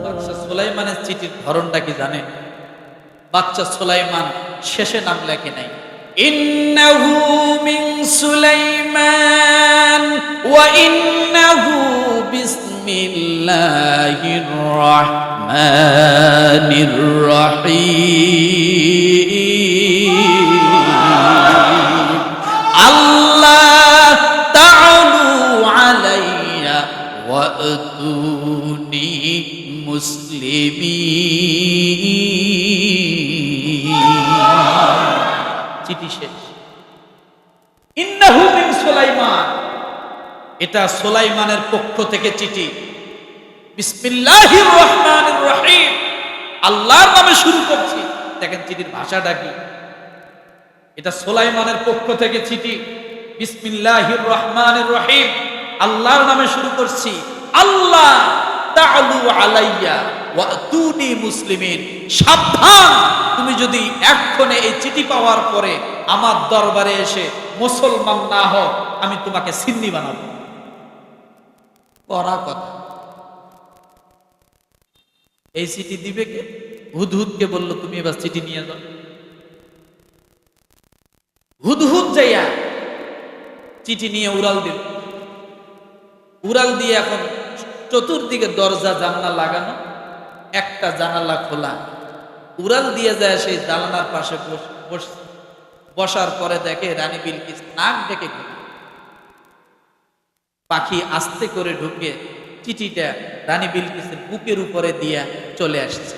বাদশা সুলাইমানের চিঠির ধরনটা কি জানেন? বাদশা সুলাইমান শেষে নাম লেখে নাই, ইন্নাহু মিন সুলাইমান ওয়া ইন্নাহু বিসমিল্লাহির রাহমানির রহিম। আল্লাহ তাআলু আলাইয়া ওয়াতুনি মুসলিমিন। চিঠি শেষ। ইন্নাহু মিন সুলাইমান, এটা সুলাইমানের পক্ষ থেকে চিঠি। বিসমিল্লাহির রহমানির রহিম, আল্লাহর নামে শুরু করছি। দেখেন চিঠির ভাষাটা কি, এটা সুলাইমানের পক্ষ থেকে চিঠি। বিসমিল্লাহির রহমানির রহিম, আল্লাহর নামে শুরু করছি। আল্লাহ তাআলু আলাইয়া ওয়াতুনি মুসলিমিন, সাবধান, তুমি যদি এক্ষণে এই চিঠি পাওয়ার পরে আমার দরবারে এসে মুসলমান না হও, আমি তোমাকে সিন্নি বানাবো। কড়া কথা। এই চিঠি দিবে কে? হুদহুদকে বলল তুমি এবার চিঠি নিয়ে যাও। হুদহুদ যাইয়া চিঠি নিয়ে উড়াল দিল। উড়াল দিয়ে এখন চতুর্দিকে দরজা জানলা লাগানো, একটা জানালা খোলা। উড়াল দিয়ে যায় সেই জানালার পাশে বসার পরে দেখে রানী বিলকিস নাক ডেকে ঘুরে। পাখি আস্তে করে ঢুকে চিঠিটা রানী বিলকিসের বুকের উপরে দিয়া চলে আসছে।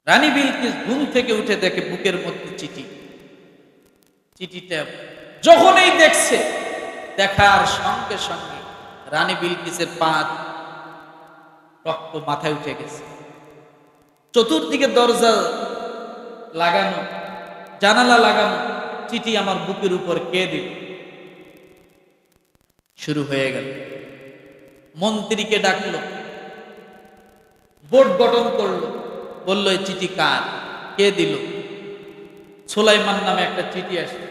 রানী বিলকিস ঘুম থেকে উঠে দেখে বুকের মধ্যে চিঠি। চিঠিটা যখনই দেখছে, দেখার সঙ্গে সঙ্গে রানী বিলকিসের পা রক্ত মাথায় উঠে গেছে। চতুর্দিকে দরজা লাগানো, জানালা লাগানো, চিঠি আমার বুকের উপর কে দিল? শুরু হয়ে গেল। মন্ত্রীকে ডাকলো, বোর্ড গঠন করলো, বললো এই চিঠি কার, কে দিল? সুলাইমান নামে একটা চিঠি আসে।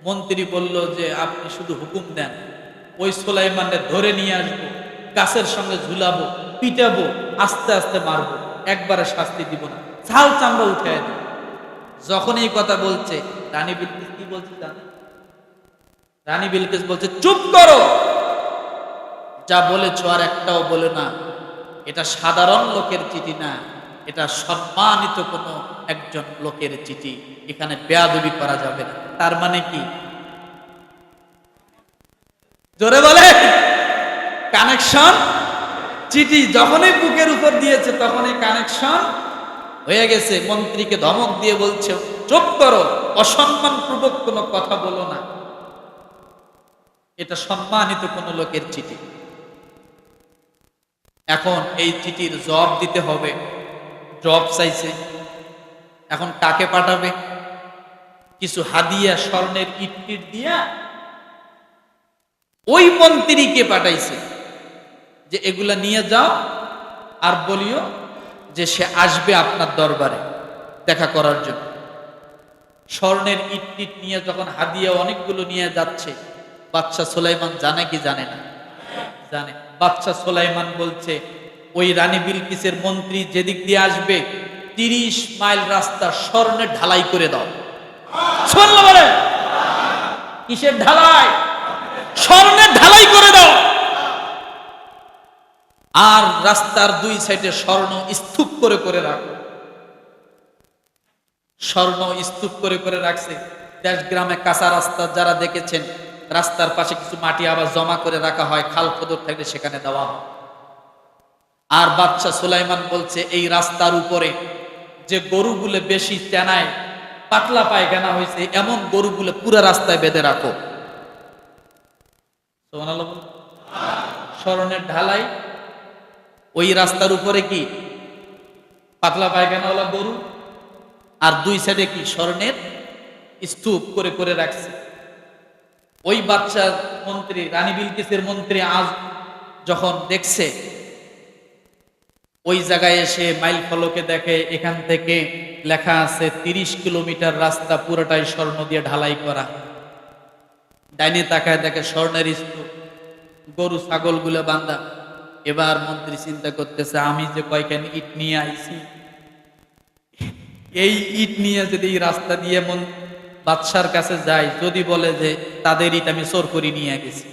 মন্ত্রী বলল যে আপনি শুধু হুকুম দেন, ওই সুলাইমানকে ধরে নিয়ে আসবো, গাছের সঙ্গে ঝুলাবো, পিটাবো, আস্তে আস্তে মারবো, একবারে শাস্তি দিব না, ছাল চামড়া উঠে দেব। যখন এই কথা বলছে, রানী বিলকিস কি বলছে জানেন? রানী বিলকিস বলছে চুপ করো, যা বলেছ আর একটাও বলে না। এটা সাধারণ লোকের চিঠি না, এটা সম্মানিত কোনো একজন লোকের চিঠি, এখানে বেয়াদবি করা যাবে না। তার মানে কি? জোরে বলে কানেকশন। চিঠি যখনই বুকের উপর দিয়েছে তখনই কানেকশন হয়ে গেছে। মন্ত্রীকে ধমক দিয়ে বলছে চুপ করো, অসম্মানপূর্বক কোনো কথা বলো না, এটা সম্মানিত কোনো লোকের চিঠি। এখন এই চিঠির জবাব দিতে হবে। জবাব চাইছে, এখন কাকে পাঠাবে? কিছু হাদিয়া স্বর্ণের ইট টিট দিয়া ওই মন্ত্রীকে পাঠাইছে যে এগুলা নিয়ে যাও আর বলিও যে সে আসবে আপনার দরবারে দেখা করার জন্য। স্বর্ণের ইট টিট নিয়ে যখন হাদিয়া অনেকগুলো নিয়ে যাচ্ছে, বাদশা সুলাইমান জানে কি জানে না? জানে। বাদশা সুলাইমান বলছে ওই রানী বিলকিসের মন্ত্রী যেদিক দিয়ে আসবে 30 মাইল রাস্তা স্বর্ণের ঢালাই করে দাও। সুবহানাল্লাহ বলে। কিসের ঢালাই? স্বর্ণের ঢালাই করে দাও। আর রাস্তার দুই সাইডে স্বর্ণ স্তূপ করে করে রাখো। স্বর্ণ স্তূপ করে করে রাখছে। দেশ গ্রামে কাঁচা রাস্তা যারা দেখেছেন, রাস্তার পাশে কিছু মাটি আবার জমা করে রাখা হয়, খাল খদর থাকলে সেখানে দেওয়া হয়। আর বাদশা সুলাইমান বলছে এই রাস্তার উপরে যে গরুগুলো বেশি চেনায়, পাতলা পায়খানা হয়েছে, এমন গরুগুলো পুরো রাস্তায় বেঁধে রাখো। সুবহানাল্লাহ। স্বর্ণের ঢালাই, ওই রাস্তার উপরে কি পাতলা পায়খানাওয়ালা গরু, আর দুই সাইডে কি স্বর্ণের স্তূপ করে করে রাখছে। ওই বাদশার মন্ত্রী, রানী বিলকিসের মন্ত্রী আজ যখন দেখছে, ওই জায়গায় এসে মাইল ফলকে দেখে এখান থেকে লেখা আছে 30 কিলোমিটার রাস্তা পুরোটাই স্বর্ণ দিয়ে ঢালাই করা। ডাইনে তাকায় দেখে স্বর্ণের স্তূপ, গরু ছাগল গুলো বান্ধা। এবার মন্ত্রী চিন্তা করতেছে, আমি যে কয়খানি ইট নিয়ে আইছি, এই ইট নিয়ে যদি এই রাস্তা দিয়ে বাদশার কাছে যাই, যদি বলে যে তাদের ইট আমি চোর করে নিয়ে গেছি,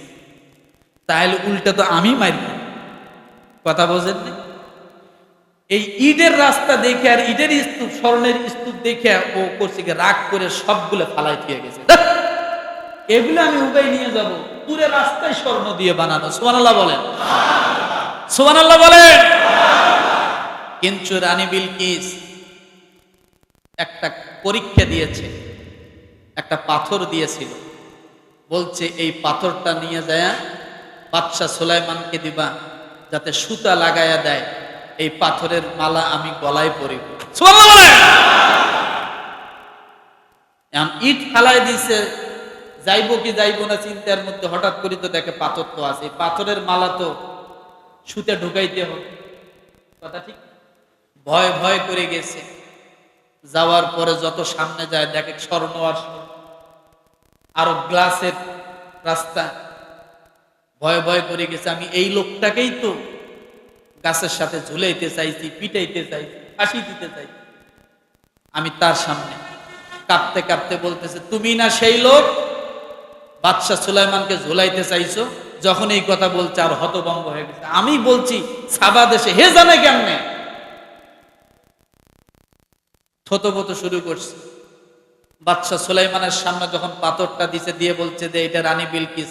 তাহলে উল্টা তো আমি মারি। কথা বোঝেন না? এই ইটের রাস্তা দেখে আর ইটের স্তূপ, স্বর্ণের স্তূপ দেখে ও করছে রাগ করে সবগুলো ফালাই দিয়ে গেছে। এগুলো আমি উপায় নিয়ে যাব, পুরো রাস্তায় স্বর্ণ দিয়ে বানানো। সুবহানাল্লাহ বলেন, সুবহানাল্লাহ বলেন। কিন্তু রানী বিলকিস একটা পরীক্ষা দিয়েছে, একটা পাথর দিয়েছিল। বলছে এই পাথরটা নিয়ে যায় বাদশা সুলাইমানকে দিবা, যাতে সুতা লাগায়া দেয়, এই পাথরের মালা আমি গলায় পরিব। সুবহানাল্লাহ বলেন। ইট ফালাই দিছে, যাইবো কি যাইবো না চিন্তার মধ্যে হঠাৎ করে তো দেখে পাথর তো আছে, পাথরের মালা তো সুতে ঢুকাইতে হবে। কথা ঠিক। ভয় ভয় করে গেছে। যাওয়ার পরে যত সামনে যায় দেখে স্বর্ণ আর আরো গ্লাসের রাস্তা। ভয় ভয় করে গেছে, আমি এই লোকটাকেই তো গাছের সাথে ঝুলাইতে চাইছি, পিটাইতে চাইছি, ফাঁসি দিতে চাইছি। আমি তার সামনে কাঁপতে কাঁপতে বলতেছে, তুমি না সেই লোক বাদশা সুলাইমানকে ঝুলাইতে চাইছো? যখন এই কথা বলছে আর হতভম্ব হয়ে গেছে। আমি বলছি সাবা দেশে, হে জানে কেমনে, থতবত শুরু করছে। বাদশা সুলাইমানের সামনে যখন পাথরটা দিছে, দিয়ে বলছে যে এটা রানী বিলকিস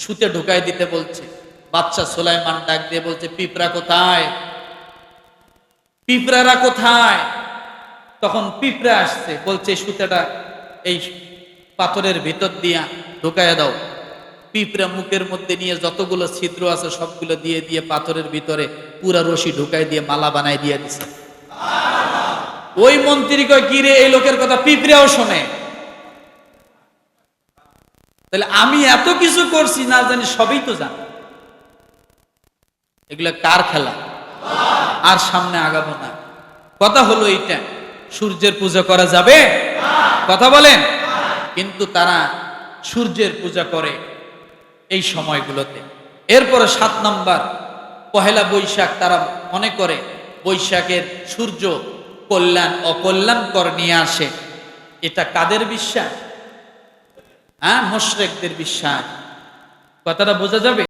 সুতে ঢুকাই দিতে বলছে। বাদশা সুলাইমান ডাক দিয়ে বলছে, পিঁপড়া কোথায়, পিঁপড়ারা কোথায়? তখন পিঁপড়া আসছে, বলছে সুতেটা এই পাথরের ভিতর দিয়া ঢুকাইয়া দাও। পিঁপড়া মুখের মধ্যে নিয়ে যতগুলো ছিদ্র আছে সবগুলো দিয়ে দিয়ে পাথরের ভিতরে পুরা রশি ঢুকাই দিয়ে মালা বানাই দিয়ে দিছে। ওই মন্ত্রী কয়, কি রে, এই লোকের কথা পিঁপড়াও শোনে? তাহলে আমি এত কিছু করছি না জানি সবই তো জানি। এগুলা কার খেলা? আর সামনে আগাবো না। কথা হলো এইটা, সূর্যের পূজা করা যাবে? কথা বলেন। কিন্তু তারা সূর্যের পূজা করে এই সময়গুলোতে। এরপরে 7 নম্বর, পহেলা বৈশাখ। তারা মনে করে বৈশাখের সূর্য কল্যাণ অকল্যাণকর নিয়ে আসে। এটা কাদের বিশ্বাস? মুশরিকদের বিশ্বাস। কথাটা বোঝা যাবে?